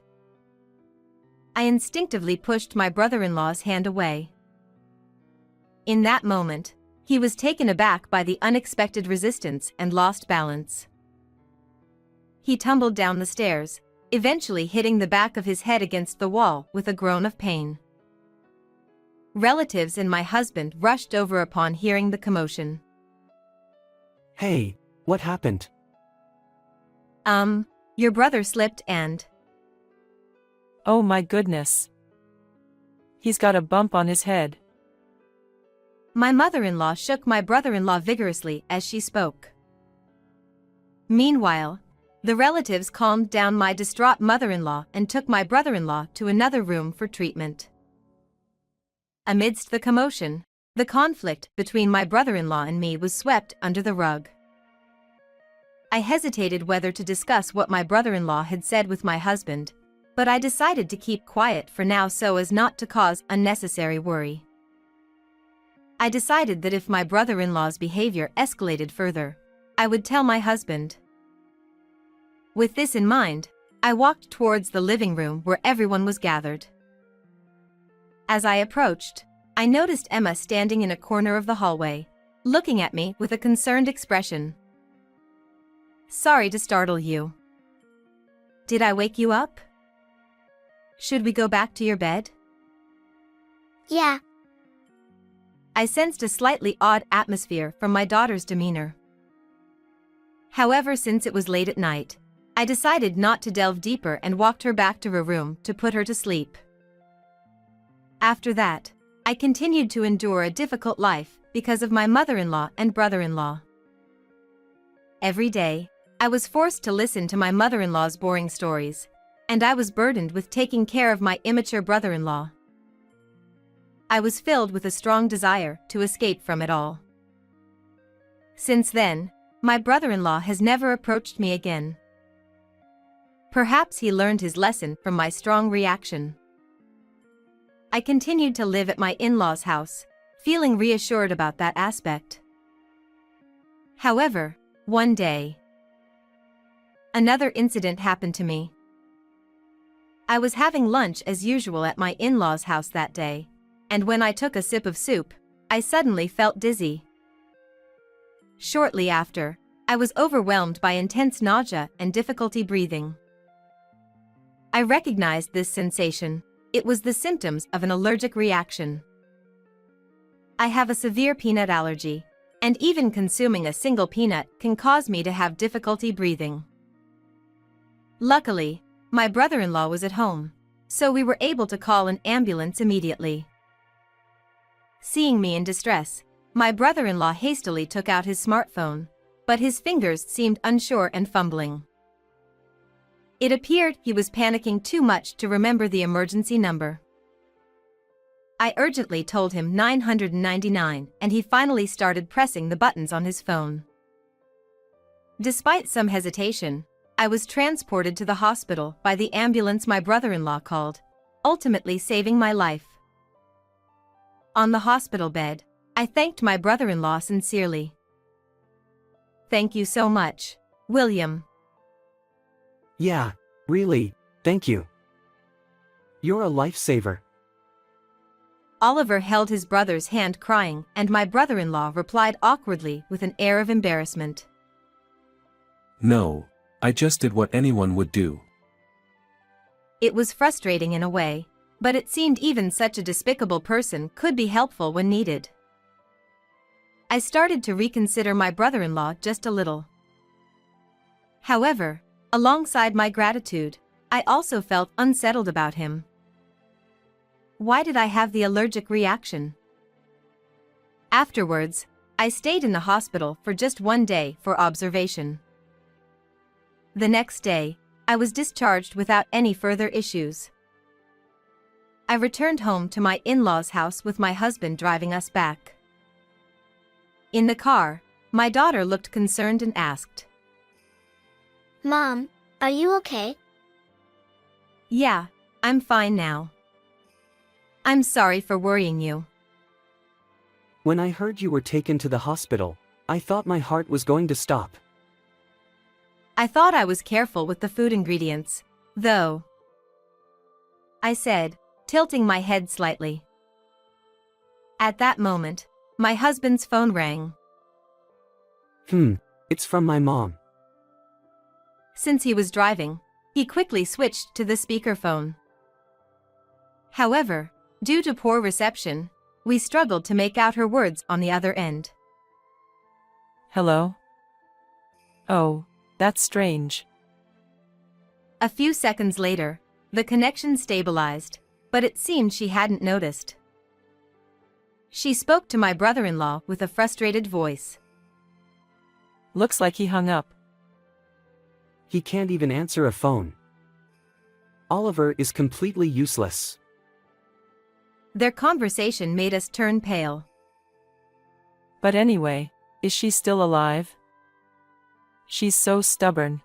I instinctively pushed my brother-in-law's hand away. In that moment, he was taken aback by the unexpected resistance and lost balance. He tumbled down the stairs, eventually hitting the back of his head against the wall with a groan of pain. Relatives and my husband rushed over upon hearing the commotion. Hey, what happened? Your brother slipped and… Oh my goodness. He's got a bump on his head. My mother-in-law shook my brother-in-law vigorously as she spoke. Meanwhile, the relatives calmed down my distraught mother-in-law and took my brother-in-law to another room for treatment. Amidst the commotion, the conflict between my brother-in-law and me was swept under the rug. I hesitated whether to discuss what my brother-in-law had said with my husband, but I decided to keep quiet for now so as not to cause unnecessary worry. I decided that if my brother-in-law's behavior escalated further, I would tell my husband. With this in mind, I walked towards the living room where everyone was gathered. As I approached, I noticed Emma standing in a corner of the hallway, looking at me with a concerned expression. Sorry to startle you. Did I wake you up? Should we go back to your bed? Yeah. I sensed a slightly odd atmosphere from my daughter's demeanor. However, since it was late at night, I decided not to delve deeper and walked her back to her room to put her to sleep. After that, I continued to endure a difficult life because of my mother-in-law and brother-in-law. Every day, I was forced to listen to my mother-in-law's boring stories, and I was burdened with taking care of my immature brother-in-law. I was filled with a strong desire to escape from it all. Since then, my brother-in-law has never approached me again. Perhaps he learned his lesson from my strong reaction. I continued to live at my in-laws' house, feeling reassured about that aspect. However, one day, another incident happened to me. I was having lunch as usual at my in-laws' house that day, and when I took a sip of soup, I suddenly felt dizzy. Shortly after, I was overwhelmed by intense nausea and difficulty breathing. I recognized this sensation. It was the symptoms of an allergic reaction. I have a severe peanut allergy, and even consuming a single peanut can cause me to have difficulty breathing. Luckily, my brother-in-law was at home, so we were able to call an ambulance immediately. Seeing me in distress, my brother-in-law hastily took out his smartphone, but his fingers seemed unsure and fumbling. It appeared he was panicking too much to remember the emergency number. I urgently told him 999, and he finally started pressing the buttons on his phone. Despite some hesitation, I was transported to the hospital by the ambulance my brother-in-law called, ultimately saving my life. On the hospital bed, I thanked my brother-in-law sincerely. Thank you so much, William. Yeah, really, thank you. You're a lifesaver. Oliver held his brother's hand crying, and my brother-in-law replied awkwardly with an air of embarrassment. No, I just did what anyone would do. It was frustrating in a way, but it seemed even such a despicable person could be helpful when needed. I started to reconsider my brother-in-law just a little. However, alongside my gratitude, I also felt unsettled about him. Why did I have the allergic reaction? Afterwards, I stayed in the hospital for just one day for observation. The next day, I was discharged without any further issues. I returned home to my in-laws' house with my husband driving us back. In the car, my daughter looked concerned and asked, Mom, are you okay? Yeah, I'm fine now. I'm sorry for worrying you. When I heard you were taken to the hospital, I thought my heart was going to stop. I thought I was careful with the food ingredients, though, I said, tilting my head slightly. At that moment, my husband's phone rang. It's from my mom. Since he was driving, he quickly switched to the speakerphone. However, due to poor reception, we struggled to make out her words on the other end. Hello? Oh, that's strange. A few seconds later, the connection stabilized, but it seemed she hadn't noticed. She spoke to my brother-in-law with a frustrated voice. Looks like he hung up. He can't even answer a phone. Oliver is completely useless. Their conversation made us turn pale. But anyway, is she still alive? She's so stubborn.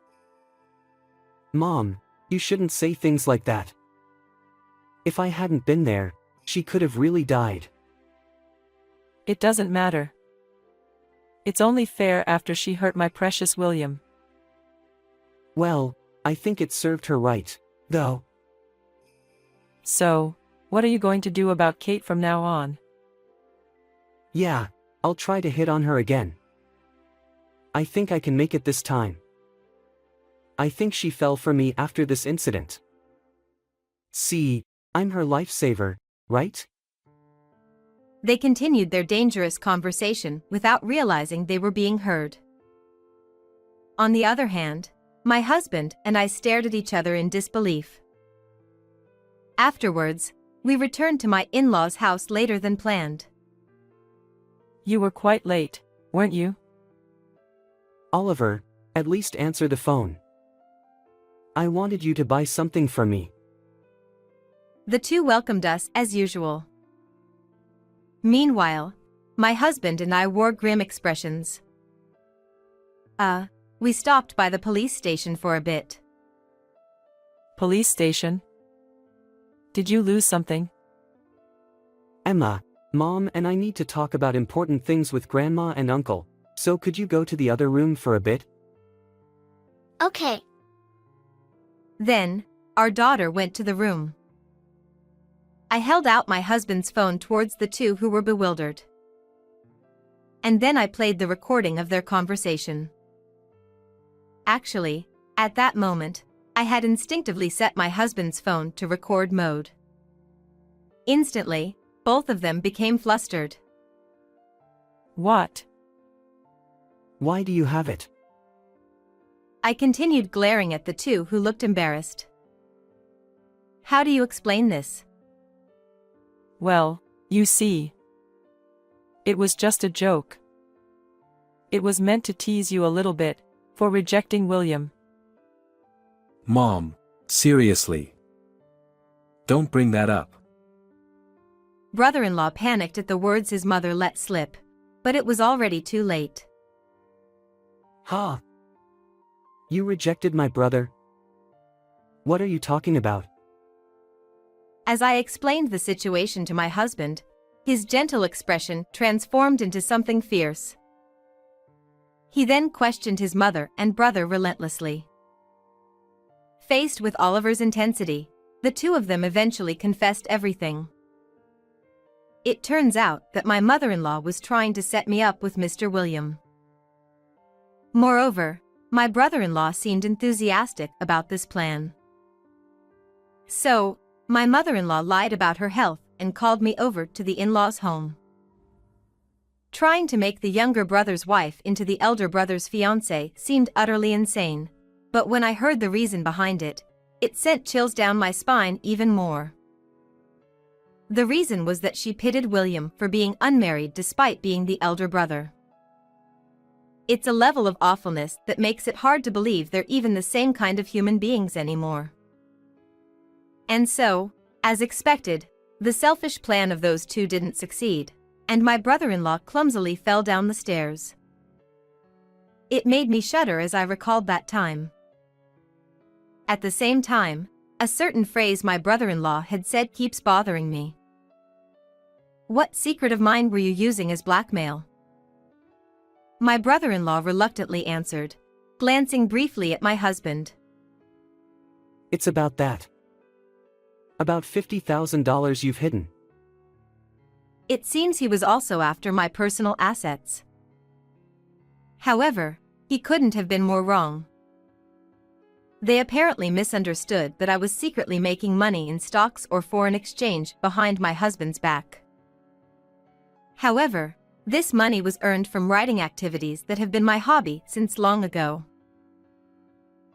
Mom, you shouldn't say things like that. If I hadn't been there, she could have really died. It doesn't matter. It's only fair after she hurt my precious William. Well, I think it served her right, though. So, what are you going to do about Kate from now on? Yeah, I'll try to hit on her again. I think I can make it this time. I think she fell for me after this incident. See, I'm her lifesaver, right? They continued their dangerous conversation without realizing they were being heard. On the other hand, my husband and I stared at each other in disbelief. Afterwards, we returned to my in-laws' house later than planned. You were quite late, weren't you? Oliver, at least answer the phone. I wanted you to buy something for me. The two welcomed us as usual. Meanwhile, my husband and I wore grim expressions. We stopped by the police station for a bit. Police station? Did you lose something? Emma, Mom and I need to talk about important things with Grandma and Uncle, so could you go to the other room for a bit? Okay. Then, our daughter went to the room. I held out my husband's phone towards the two who were bewildered. And then I played the recording of their conversation. Actually, at that moment, I had instinctively set my husband's phone to record mode. Instantly, both of them became flustered. What? Why do you have it? I continued glaring at the two who looked embarrassed. How do you explain this? Well, you see. It was just a joke. It was meant to tease you a little bit, for rejecting William. Mom, seriously. Don't bring that up. Brother-in-law panicked at the words his mother let slip, but it was already too late. Ha! You rejected my brother? What are you talking about? As I explained the situation to my husband, his gentle expression transformed into something fierce. He then questioned his mother and brother relentlessly. Faced with Oliver's intensity, the two of them eventually confessed everything. It turns out that my mother-in-law was trying to set me up with Mr. William. Moreover, my brother-in-law seemed enthusiastic about this plan. So, my mother-in-law lied about her health and called me over to the in-laws' home. Trying to make the younger brother's wife into the elder brother's fiancée seemed utterly insane, but when I heard the reason behind it, it sent chills down my spine even more. The reason was that she pitted William for being unmarried despite being the elder brother. It's a level of awfulness that makes it hard to believe they're even the same kind of human beings anymore. And so, as expected, the selfish plan of those two didn't succeed, and my brother-in-law clumsily fell down the stairs. It made me shudder as I recalled that time. At the same time, a certain phrase my brother-in-law had said keeps bothering me. What secret of mine were you using as blackmail? My brother-in-law reluctantly answered, glancing briefly at my husband. It's about that. About $50,000 you've hidden. It seems he was also after my personal assets. However, he couldn't have been more wrong. They apparently misunderstood that I was secretly making money in stocks or foreign exchange behind my husband's back. However, this money was earned from writing activities that have been my hobby since long ago.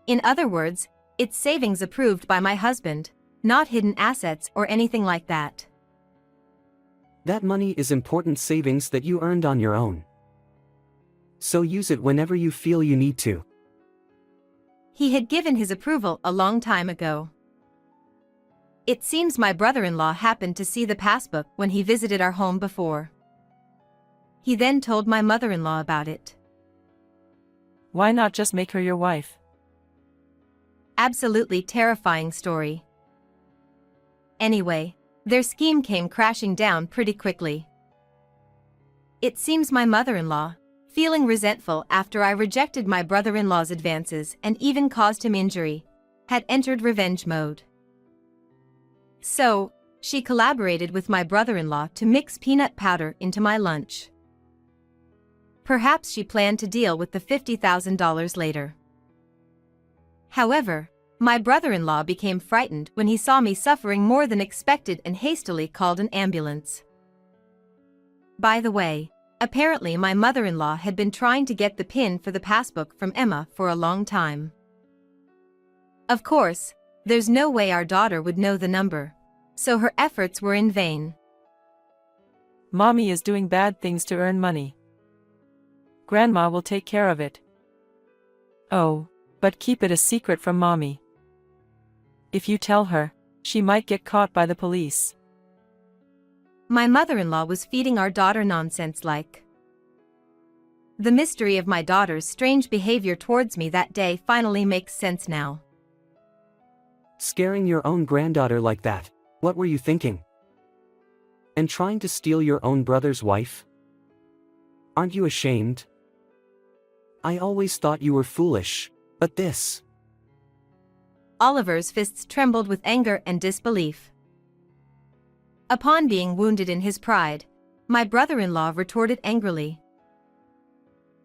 In other words, it's savings approved by my husband, not hidden assets or anything like that. That money is important savings that you earned on your own. So use it whenever you feel you need to. He had given his approval a long time ago. It seems my brother-in-law happened to see the passbook when he visited our home before. He then told my mother-in-law about it. Why not just make her your wife? Absolutely terrifying story. Anyway, their scheme came crashing down pretty quickly. It seems my mother-in-law, feeling resentful after I rejected my brother-in-law's advances and even caused him injury, had entered revenge mode. So, she collaborated with my brother-in-law to mix peanut powder into my lunch. Perhaps she planned to deal with the $50,000 later. However, my brother-in-law became frightened when he saw me suffering more than expected and hastily called an ambulance. By the way, apparently my mother-in-law had been trying to get the PIN for the passbook from Emma for a long time. Of course, there's no way our daughter would know the number, so her efforts were in vain. Mommy is doing bad things to earn money. Grandma will take care of it. Oh, but keep it a secret from Mommy. If you tell her, she might get caught by the police. My mother-in-law was feeding our daughter nonsense like. The mystery of my daughter's strange behavior towards me that day finally makes sense now. Scaring your own granddaughter like that, what were you thinking? And trying to steal your own brother's wife? Aren't you ashamed? I always thought you were foolish, but this... Oliver's fists trembled with anger and disbelief. Upon being wounded in his pride, my brother-in-law retorted angrily.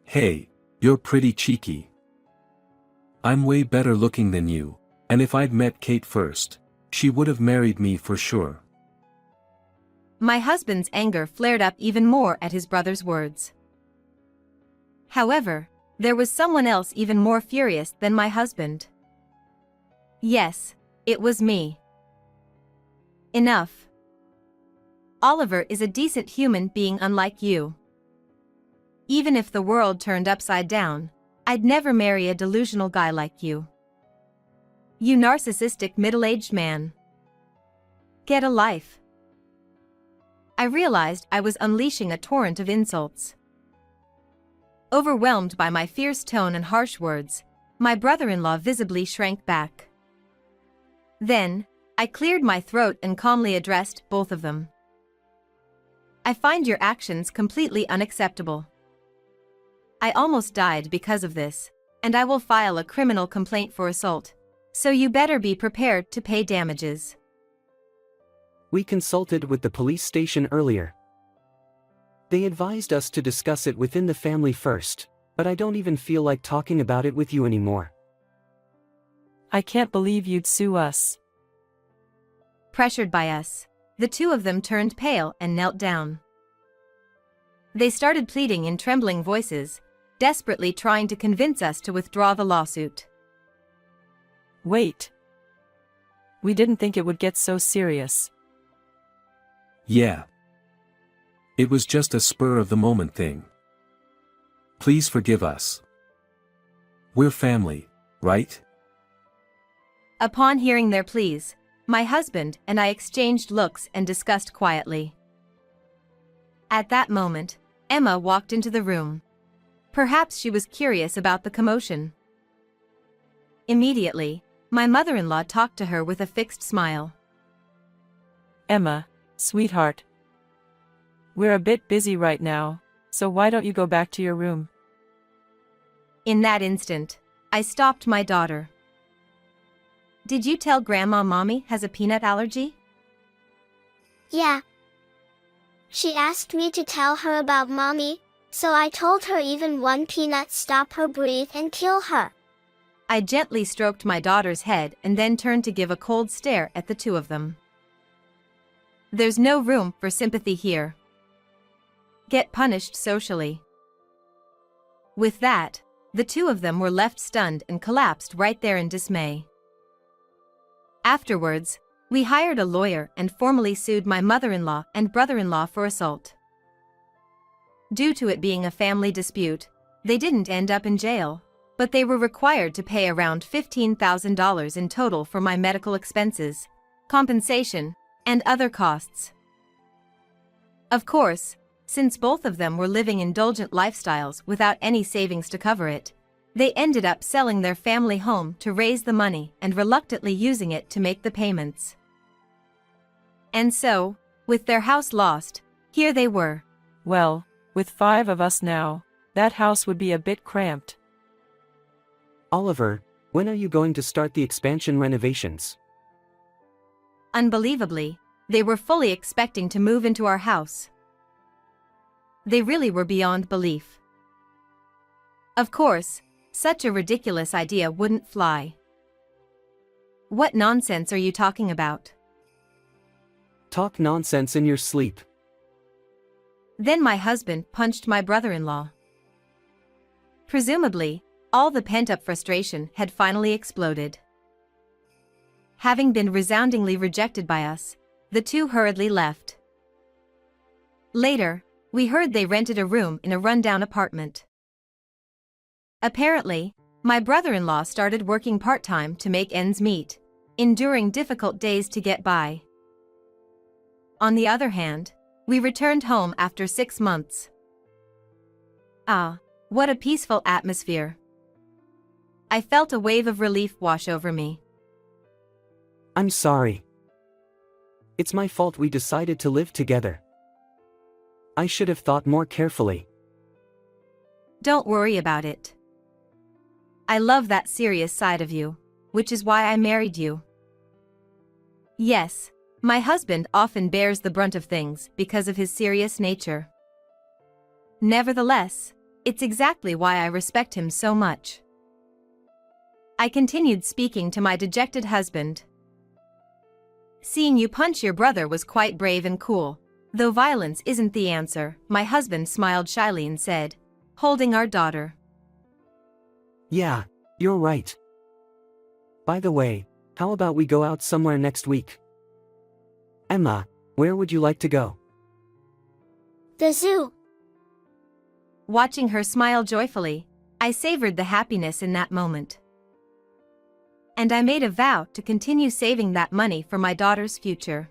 Hey, you're pretty cheeky. I'm way better looking than you, and if I'd met Kate first, she would have married me for sure. My husband's anger flared up even more at his brother's words. However, there was someone else even more furious than my husband. Yes, it was me. Enough. Oliver is a decent human being unlike you. Even if the world turned upside down, I'd never marry a delusional guy like you. You narcissistic middle-aged man. Get a life. I realized I was unleashing a torrent of insults. Overwhelmed by my fierce tone and harsh words, my brother-in-law visibly shrank back. Then, I cleared my throat and calmly addressed both of them. I find your actions completely unacceptable. I almost died because of this, and I will file a criminal complaint for assault, so you better be prepared to pay damages. We consulted with the police station earlier. They advised us to discuss it within the family first, but I don't even feel like talking about it with you anymore. I can't believe you'd sue us. Pressured by us, the two of them turned pale and knelt down. They started pleading in trembling voices, desperately trying to convince us to withdraw the lawsuit. Wait. We didn't think it would get so serious. Yeah. It was just a spur-of-the-moment thing. Please forgive us. We're family, right? Upon hearing their pleas, my husband and I exchanged looks and discussed quietly. At that moment, Emma walked into the room. Perhaps she was curious about the commotion. Immediately, my mother-in-law talked to her with a fixed smile. Emma, sweetheart. We're a bit busy right now, so why don't you go back to your room? In that instant, I stopped my daughter. Did you tell Grandma Mommy has a peanut allergy? Yeah. She asked me to tell her about mommy, so I told her even one peanut stop her breathe and kill her. I gently stroked my daughter's head and then turned to give a cold stare at the two of them. There's no room for sympathy here. Get punished socially. With that, the two of them were left stunned and collapsed right there in dismay. Afterwards, we hired a lawyer and formally sued my mother-in-law and brother-in-law for assault. Due to it being a family dispute, they didn't end up in jail, but they were required to pay around $15,000 in total for my medical expenses, compensation, and other costs. Of course, since both of them were living indulgent lifestyles without any savings to cover it, they ended up selling their family home to raise the money and reluctantly using it to make the payments. And so, with their house lost, here they were. Well, with 5 of us now, that house would be a bit cramped. Oliver, when are you going to start the expansion renovations? Unbelievably, they were fully expecting to move into our house. They really were beyond belief. Of course, such a ridiculous idea wouldn't fly. What nonsense are you talking about? Talk nonsense in your sleep. Then my husband punched my brother-in-law. Presumably, all the pent-up frustration had finally exploded. Having been resoundingly rejected by us, the two hurriedly left. Later, we heard they rented a room in a rundown apartment. Apparently, my brother-in-law started working part-time to make ends meet, enduring difficult days to get by. On the other hand, we returned home after 6 months. Ah, what a peaceful atmosphere. I felt a wave of relief wash over me. I'm sorry. It's my fault we decided to live together. I should have thought more carefully. Don't worry about it. I love that serious side of you, which is why I married you. Yes, my husband often bears the brunt of things because of his serious nature. Nevertheless, it's exactly why I respect him so much. I continued speaking to my dejected husband. Seeing you punch your brother was quite brave and cool, though violence isn't the answer, my husband smiled shyly and said, holding our daughter. Yeah, you're right. By the way, how about we go out somewhere next week? Emma, where would you like to go? The zoo. Watching her smile joyfully, I savored the happiness in that moment. And I made a vow to continue saving that money for my daughter's future.